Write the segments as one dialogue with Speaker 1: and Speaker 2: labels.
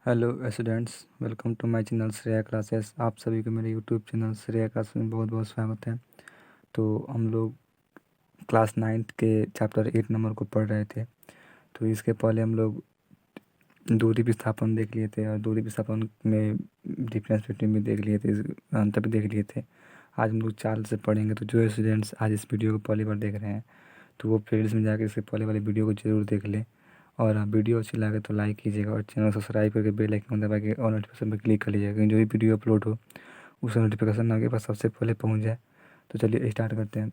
Speaker 1: Hello students, welcome to my channel Shreya classes. आप सभी को मेरे यूट्यूब चैनल श्रेया क्लासेस में बहुत बहुत स्वागत है। तो हम लोग क्लास 9th के चैप्टर 8 नंबर को पढ़ रहे थे। तो इसके पहले हम लोग दूरी विस्थापन देख लिए थे और दूरी विस्थापन में डिफरेंस बिटवीन भी देख लिए थे, अंतर भी देख लिए थे। आज हम लोग चाल से पढ़ेंगे। तो जो स्टूडेंट्स आज इस वीडियो को पहली बार देख रहे हैं तो वो प्लेलिस्ट में जाकर इसके पहले वाली वीडियो को जरूर देख लें। और वीडियो अच्छी लगे तो लाइक कीजिएगा और चैनल को सब्सक्राइब करके बेल आइकन दबा के और नोटिफिकेशन पर क्लिक कर लीजिएगा, क्योंकि जो भी वीडियो अपलोड हो उसका नोटिफिकेशन आपके पास सबसे पहले पहुंच जाए। तो चलिए स्टार्ट करते हैं।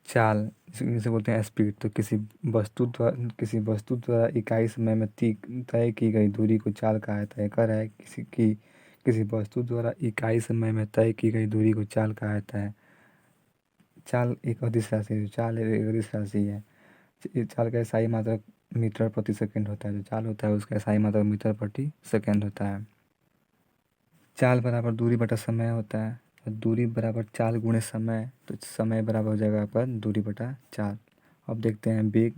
Speaker 1: चाल जिसे बोलते हैं स्पीड। तो किसी वस्तु द्वारा इकाई समय में तय की गई दूरी को चाल कहा जाता है। कह रहा है किसी वस्तु द्वारा इकाई समय में तय की गई दूरी को चाल कहा जाता है। चाल एक अदिश राशि है। चाल एक अदिश राशि है। ये चाल का इकाई मात्रक मीटर प्रति सेकंड होता है। जो चाल होता है उसका इकाई मात्रक मीटर प्रति सेकंड होता है। चाल बराबर दूरी बटा समय होता है। और दूरी बराबर चाल गुणे समय, तो समय बराबर हो जाएगा पर दूरी बटा चाल। अब देखते हैं वेग,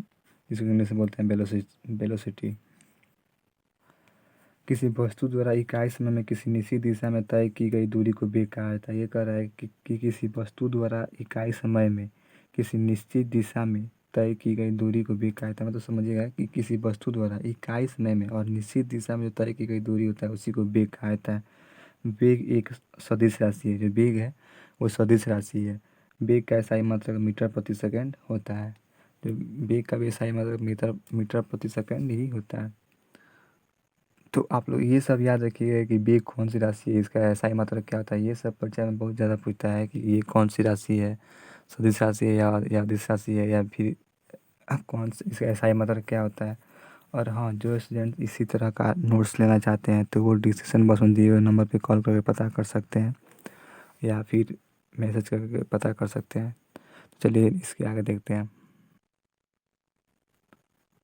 Speaker 1: जिसको इंग्लिश में बोलते हैं वेलोसिटी। किसी वस्तु द्वारा इकाई समय में किसी निश्चित दिशा में तय की गई दूरी को वेग कहा जाता है। ये कह रहा है कि किसी वस्तु द्वारा इकाई समय में किसी निश्चित दिशा में तय की गई दूरी को वेग कहा जाता है। मतलब समझिएगा कि किसी वस्तु द्वारा इकाई समय में और निश्चित दिशा में जो तय की गई दूरी होता है उसी को वेग कहा जाता है। वेग एक सदिश राशि है। जो वेग है वो सदिश राशि है। वेग का SI मात्रक मीटर प्रति सेकंड होता है। तो वेग का भी SI मात्रक मीटर प्रति सेकंड ही होता है। तो आप लोग ये सब याद रखिएगा कि वेग कौन सी राशि है, इसका SI मात्रक क्या होता है। ये सब परीक्षा में बहुत ज़्यादा पूछता है कि ये कौन सी राशि है, सदिश राशि है या अदिश राशि है, या फिर कौन सी, इसका SI मात्रक क्या होता है। और हाँ, जो स्टूडेंट इसी तरह का नोट्स लेना चाहते हैं तो वो डिस्क्रिप्शन बॉक्स में दिए हुए नंबर पे कॉल करके पता कर सकते हैं या फिर मैसेज करके पता कर सकते हैं। तो चलिए इसके आगे देखते हैं।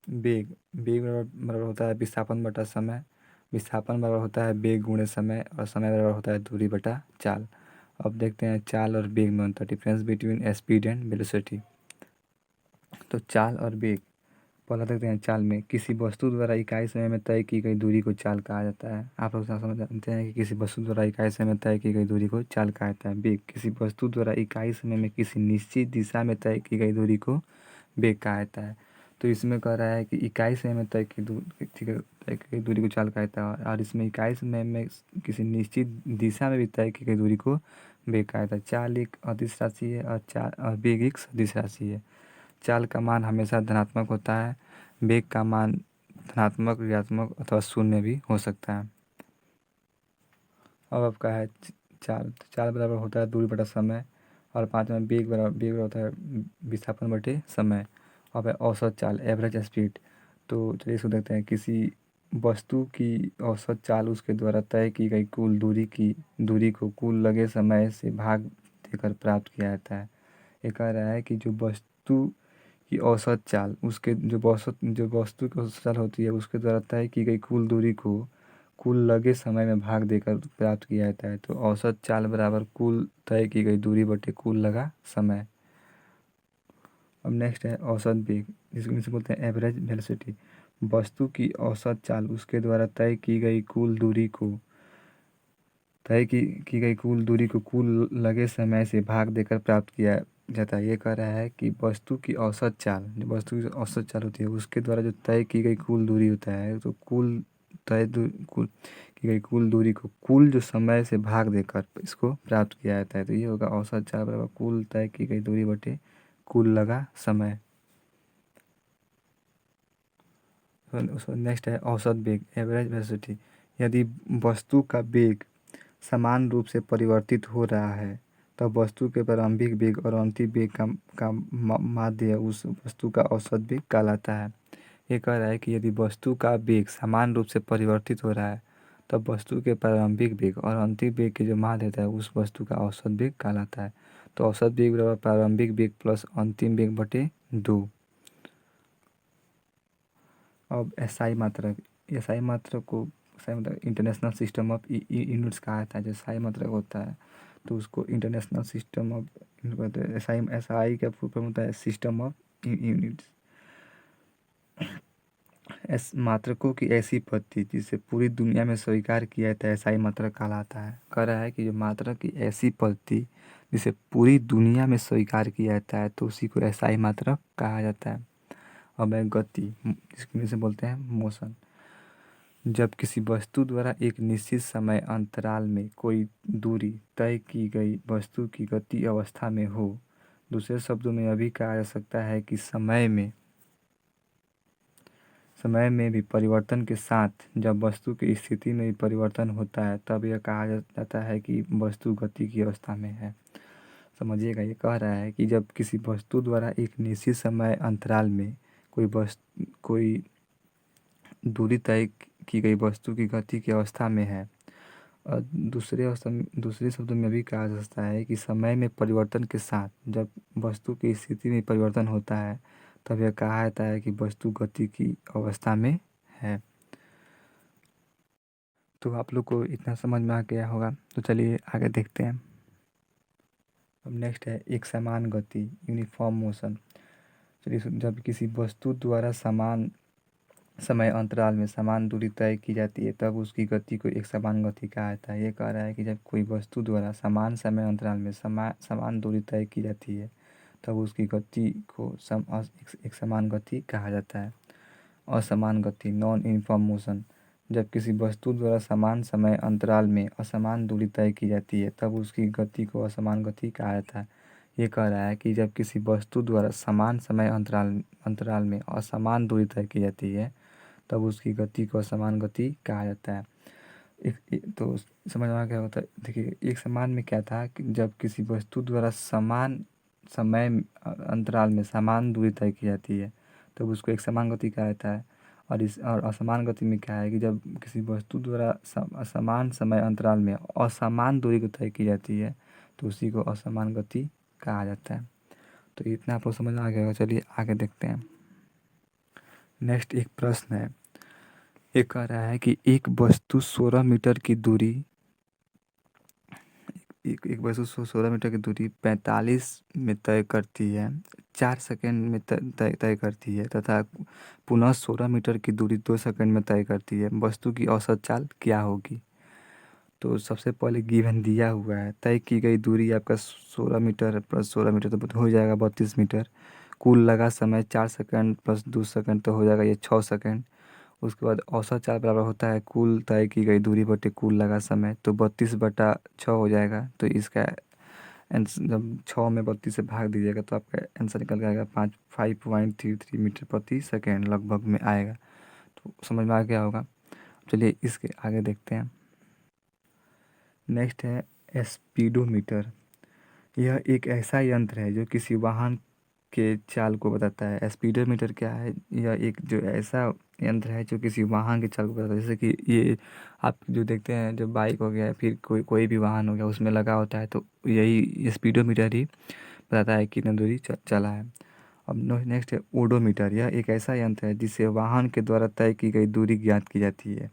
Speaker 1: वेग वेग बराबर बराबर होता है विस्थापन बटा समय। विस्थापन बराबर होता है वेग गुणे समय और समय बराबर होता है दूरी बटा चाल। अब देखते हैं चाल और वेग में अंतर, difference between speed and velocity. तो चाल और वेग, पहला देखते हैं चाल में। किसी वस्तु द्वारा इकाई समय में तय की गई दूरी को चाल कहा जाता है। आप लोग समझ जानते हैं कि किसी वस्तु द्वारा इकाई समय में तय की गई दूरी को चाल कहा जाता है। वेग किसी वस्तु द्वारा इकाई समय में किसी निश्चित दिशा में तय की गई दूरी को वेग कहा जाता है। तो इसमें कह रहा है कि इकाई समय में तय की दूरी, ठीक है, तय की गई दूरी को चाल कहा जाता है। और इसमें इकाई समय में किसी निश्चित दिशा में भी तय की गई दूरी को वेग कहा जाता है। चाल एक अदिश राशि है और वेग एक सदिश राशि है। चाल का मान हमेशा धनात्मक होता है। वेग का मान धनात्मक, ऋणात्मक अथवा शून्य भी हो सकता है। अब आपका है चाल। तो चाल बराबर होता है दूरी बटा समय। और पाँच में वेग बराबर होता है विस्थापन बटे समय। अब है औसत चाल, एवरेज स्पीड। तो चलिए इसको देखते हैं। किसी वस्तु की औसत चाल उसके द्वारा तय की गई कुल दूरी को कुल लगे समय से भाग देकर प्राप्त किया जाता है। ये कह रहा है कि जो वस्तु की औसत चाल, उसके जो वस्तु की औसत चाल होती है उसके द्वारा तय की गई कुल दूरी को कुल लगे समय में भाग देकर प्राप्त किया जाता है। तो औसत चाल बराबर कुल तय की गई दूरी बटे कुल लगा समय। अब नेक्स्ट है औसत वेग, जिसको इंग्लिश में बोलते हैं एवरेज वेलोसिटी। वस्तु की औसत चाल उसके द्वारा तय की गई कुल दूरी को कुल लगे समय से भाग देकर प्राप्त किया जाता है। ये कह रहा है कि वस्तु की औसत चाल, जो वस्तु की औसत चाल होती है उसके द्वारा जो तय की गई कुल दूरी होता है, तो कुल की गई कुल दूरी को कुल जो समय से भाग देकर इसको प्राप्त किया जाता है। तो ये होगा औसत चाल बराबर कुल तय की गई दूरी बटे कुल लगा समय। नेक्स्ट है औसत वेग, एवरेज वेलोसिटी। यदि वस्तु का वेग समान रूप से परिवर्तित हो रहा है तब वस्तु के प्रारंभिक वेग और अंतिम वेग का माध्य उस वस्तु का औसत वेग कहलाता है। ये कह रहा है कि यदि वस्तु का वेग समान रूप से परिवर्तित हो रहा है तब वस्तु के प्रारंभिक वेग और अंतिम वेग के जो माध्य होता है उस वस्तु का औसत वेग कहलाता है। तो औसत वेग बराबर प्रारंभिक वेग प्लस अंतिम वेग बटे 2। अब SI मात्रक इंटरनेशनल सिस्टम ऑफ यूनिट्स कहा जाता है। जो SI मात्रक होता है तो उसको इंटरनेशनल सिस्टम ऑफ SI का फुल फॉर्म होता है सिस्टम ऑफ यूनिट्स। मात्रकों की ऐसी पद्धति जिसे पूरी दुनिया में स्वीकार किया जाता है, ऐसा ही मात्रक कहलाता है। कह रहा है कि जो मात्रक की ऐसी पद्धति जिसे पूरी दुनिया में स्वीकार किया जाता है तो उसी को ऐसा ही मात्रक कहा जाता है। अब है गति, जिसे बोलते हैं मोशन। जब किसी वस्तु द्वारा एक निश्चित समय अंतराल में कोई दूरी तय की गई वस्तु की गति अवस्था में हो, दूसरे शब्दों में यह भी कहा जा सकता है कि समय में भी परिवर्तन के साथ जब वस्तु की स्थिति में भी परिवर्तन होता है तब यह कहा जाता है कि वस्तु गति की अवस्था में है। समझिएगा, ये कह रहा है कि जब किसी वस्तु द्वारा एक निश्चित समय अंतराल में कोई दूरी तय की गई वस्तु की गति की अवस्था में है, और दूसरे शब्दों में भी कहा जा सकता है कि समय में परिवर्तन के साथ जब वस्तु की स्थिति में परिवर्तन होता है तब यह कहा जाता है कि वस्तु गति की अवस्था में है। तो आप लोग को इतना समझ में आ गया होगा, तो चलिए आगे देखते हैं। अब नेक्स्ट है एक समान गति, यूनिफॉर्म मोशन। चलिए, जब किसी वस्तु द्वारा समान समय अंतराल में समान दूरी तय की जाती है तब उसकी गति को एक समान गति कहा जाता है। ये कह रहा है कि जब कोई वस्तु द्वारा समान समय अंतराल में समान दूरी तय की जाती है तब उसकी गति को एक समान गति कहा जाता है। असमान गति, नॉन यूनिफॉर्म मोशन। जब किसी वस्तु द्वारा समान समय अंतराल में असमान दूरी तय की जाती है तब उसकी गति को असमान गति कहा जाता है। ये कह रहा है कि जब किसी वस्तु द्वारा समान समय अंतराल में असमान दूरी तय की जाती है तब उसकी गति को असमान गति कहा जाता है। तो समझ में आ गया होता है। देखिए, एक समान में क्या था कि जब किसी वस्तु द्वारा समान समय अंतराल में समान दूरी तय की जाती है तब उसको एक समान गति कहा जाता है। और असमान गति में क्या है कि जब किसी वस्तु द्वारा समान समय अंतराल में असमान दूरी को तय की जाती है तो उसी को असमान गति कहा जाता है। तो इतना आपको समझ में आ गया होगा। चलिए आगे देखते हैं। नेक्स्ट एक प्रश्न है। ये कह रहा है कि एक वस्तु 16 मीटर की दूरी एक वस्तु 16 मीटर की दूरी 45 में तय करती है, 4 सेकंड में तय करती है तथा पुनः 16 मीटर की दूरी 2 सेकंड में तय करती है। वस्तु की औसत चाल क्या होगी? तो सबसे पहले गिवन दिया हुआ है तय की गई दूरी आपका 16 मीटर प्लस 16 मीटर तो हो जाएगा 32 मीटर। कुल लगा समय 4 सेकंड प्लस 2 सेकंड तो हो जाएगा ये 6 सेकंड। उसके बाद औसत चाल बराबर होता है कुल तय की गई दूरी बटे कुल लगा समय, तो 32/6 हो जाएगा। तो इसका आंसर जब 6 में 32 से भाग दीजिएगा तो आपका आंसर निकल के आएगा 5.33 मीटर प्रति सेकेंड लगभग में आएगा। तो समझ में आ गया होगा। चलिए इसके आगे देखते हैं। नेक्स्ट है स्पीडोमीटर। यह एक ऐसा यंत्र है जो किसी वाहन के चाल को बताता है। स्पीडोमीटर क्या है? यह एक जो ऐसा यंत्र है जो किसी वाहन के चाल को बताता है। जैसे कि ये आप जो देखते हैं, जो बाइक हो गया फिर कोई कोई भी वाहन हो गया उसमें लगा होता है, तो यही स्पीडोमीटर ही बताता है कितना दूरी चला है। अब नेक्स्ट है ओडोमीटर। यह एक ऐसा यंत्र है जिससे वाहन के द्वारा तय की गई दूरी ज्ञात की जाती है।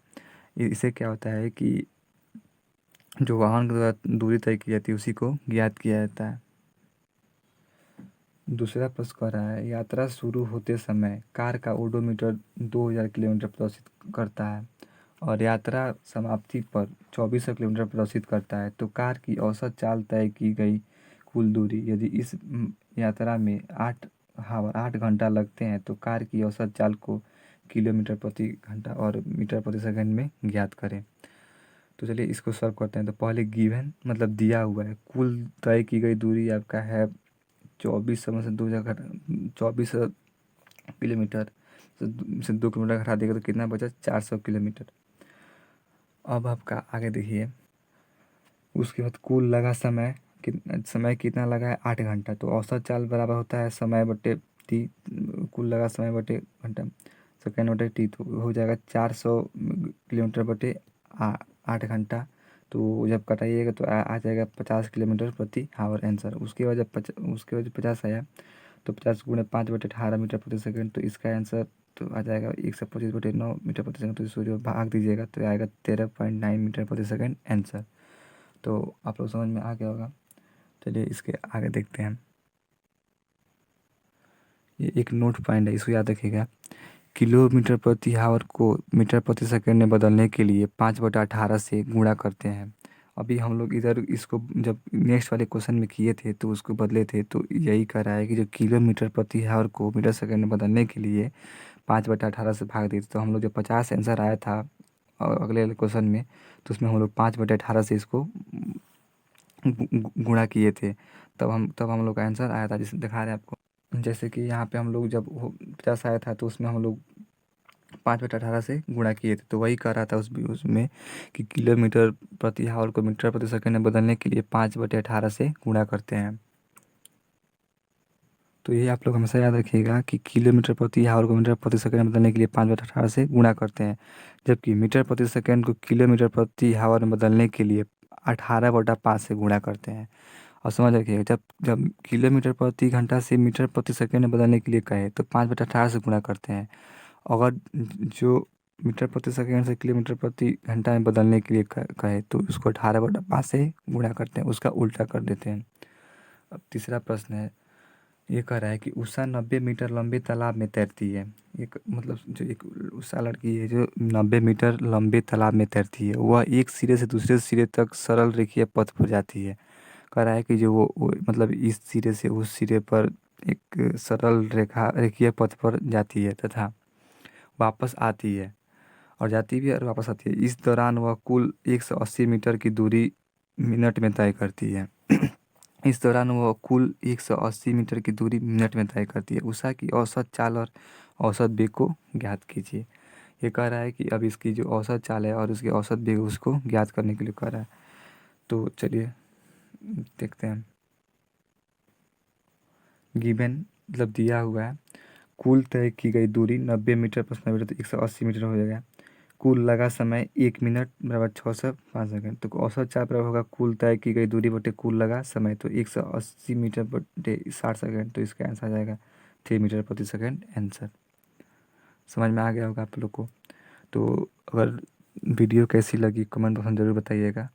Speaker 1: इससे क्या होता है कि जो वाहन के द्वारा दूरी तय की जाती है उसी को ज्ञात किया जाता है। दूसरा प्रश्न कह रहा है, यात्रा शुरू होते समय कार का ओडोमीटर 2000 किलोमीटर प्रदर्शित करता है और यात्रा समाप्ति पर 2400 किलोमीटर प्रदर्शित करता है। तो कार की औसत चाल तय की गई कुल दूरी, यदि इस यात्रा में 8 घंटा लगते हैं तो कार की औसत चाल को किलोमीटर प्रति घंटा और मीटर प्रति सेकंड में ज्ञात करें। तो चलिए इसको सॉल्व करते हैं। तो पहले गिवन मतलब दिया हुआ है, कुल तय की गई दूरी आपका है 2400 में से 2400 किलोमीटर से 2 किलोमीटर घटा देगा तो कितना बचा? 400 किलोमीटर। अब आपका आगे देखिए, उसके बाद कुल लगा समय कितना लगा है? 8 घंटा। तो औसत चाल बराबर होता है समय बटे टी, कुल लगा समय बटे घंटा, सेकेंड बटे टी, तो हो जाएगा 400 किलोमीटर बटे 8 घंटा। तो जब कटाइएगा तो आ जाएगा 50 किलोमीटर प्रति आवर आंसर। उसके बाद जब 50 आया तो 50 गुणे 5/18 मीटर प्रति सेकंड, तो इसका आंसर तो आ जाएगा 125/9 मीटर प्रति सेकंड। तो इसको भाग दीजिएगा तो आएगा 13.9 मीटर प्रति सेकंड आंसर। तो आप लोग समझ में आ गया होगा। चलिए इसके आगे देखते हैं। ये एक नोट पॉइंट है, इसको याद रखिएगा। किलोमीटर प्रति आवर को मीटर प्रति सेकंड में बदलने के लिए 5/18 से गुणा करते हैं। अभी हम लोग इधर इसको जब नेक्स्ट वाले क्वेश्चन में किए थे तो उसको बदले थे, तो यही कह रहा है कि जो किलोमीटर प्रति आवर को मीटर सेकंड में बदलने के लिए 5/18 से भाग दिए थे। तो हम लोग जब 50 आंसर आया था और अगले वाले क्वेश्चन में, तो उसमें हम लोग 5/18 से इसको गुणा किए थे। तब हम लोग का आंसर आया था, जिसे दिखा रहे हैं आपको। जैसे कि यहाँ पे हम लोग जब 50 आया था तो उसमें हम लोग 5/18 से गुणा किए थे, तो वही कह रहा था उसमें कि किलोमीटर प्रति आवर को मीटर प्रति सेकंड में बदलने के लिए 5/18 से गुणा करते हैं। तो ये आप लोग हमेशा याद रखिएगा कि किलोमीटर प्रति आवर को मीटर प्रति सेकंड में बदलने के लिए 5/18 से गुणा करते हैं, जबकि मीटर प्रति सेकंड को किलोमीटर प्रति आवर में बदलने के लिए 18/5 से गुणा करते हैं। और समझ रखिएगा, जब जब किलोमीटर प्रति घंटा से मीटर प्रति सेकंड में बदलने के लिए कहे तो 5/18 से गुणा करते हैं। अगर जो मीटर प्रति सेकंड से किलोमीटर प्रति घंटा में बदलने के लिए कहे तो उसको 18/5 से गुणा करते हैं, उसका उल्टा कर देते हैं। अब तीसरा प्रश्न है, ये कह रहा है कि उषा 90 मीटर लंबे तालाब में तैरती है। एक मतलब जो एक उषा लड़की है जो 90 मीटर लंबे तालाब में तैरती है, वह एक सिरे से दूसरे सिरे तक सरल रेखीय पथ पर जाती है। कह रहा है कि जो वो मतलब इस सिरे से उस सिरे पर एक सरल रेखीय पथ पर जाती है तथा वापस आती है, और जाती भी है और वापस आती है। इस दौरान वह कुल 180 मीटर की दूरी मिनट में तय करती है। इस दौरान वह कुल 180 मीटर की दूरी मिनट में तय करती है। उषा की औसत चाल और औसत वेग को ज्ञात कीजिए। ये कह रहा है कि अब इसकी जो औसत चाल है और उसकी औसत वेग उसको ज्ञात करने के लिए कह रहा है। तो चलिए देखते हैं। गिवन मतलब दिया हुआ है, कुल तय की गई दूरी 90 मीटर प्लस 90 तो 180 मीटर हो जाएगा। कुल लगा समय 1 मिनट बराबर 605 सेकंड। तो औसत चाल बराबर होगा कुल तय की गई दूरी बटे कुल लगा समय, तो 180 मीटर बटे 60 सेकंड, तो इसका आंसर आ जाएगा 3 मीटर प्रति सेकंड आंसर। समझ में आ गया होगा आप लोग को। तो अगर वीडियो कैसी लगी कमेंट बॉक्स में ज़रूर बताइएगा,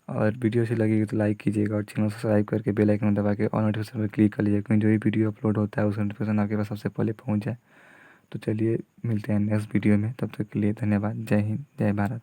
Speaker 1: और वीडियो अच्छी लगेगी तो लाइक कीजिएगा और चैनल सब्सक्राइब करके बेल आइकन दबा के ऑल नोटिफिकेशन पर क्लिक कर लीजिए, क्योंकि जो भी वीडियो अपलोड होता है उसका नोटिफिकेशन आपके पास सबसे पहले पहुंच जाए। तो चलिए मिलते हैं नेक्स्ट वीडियो में, तब तक के लिए धन्यवाद। जय हिंद, जय भारत।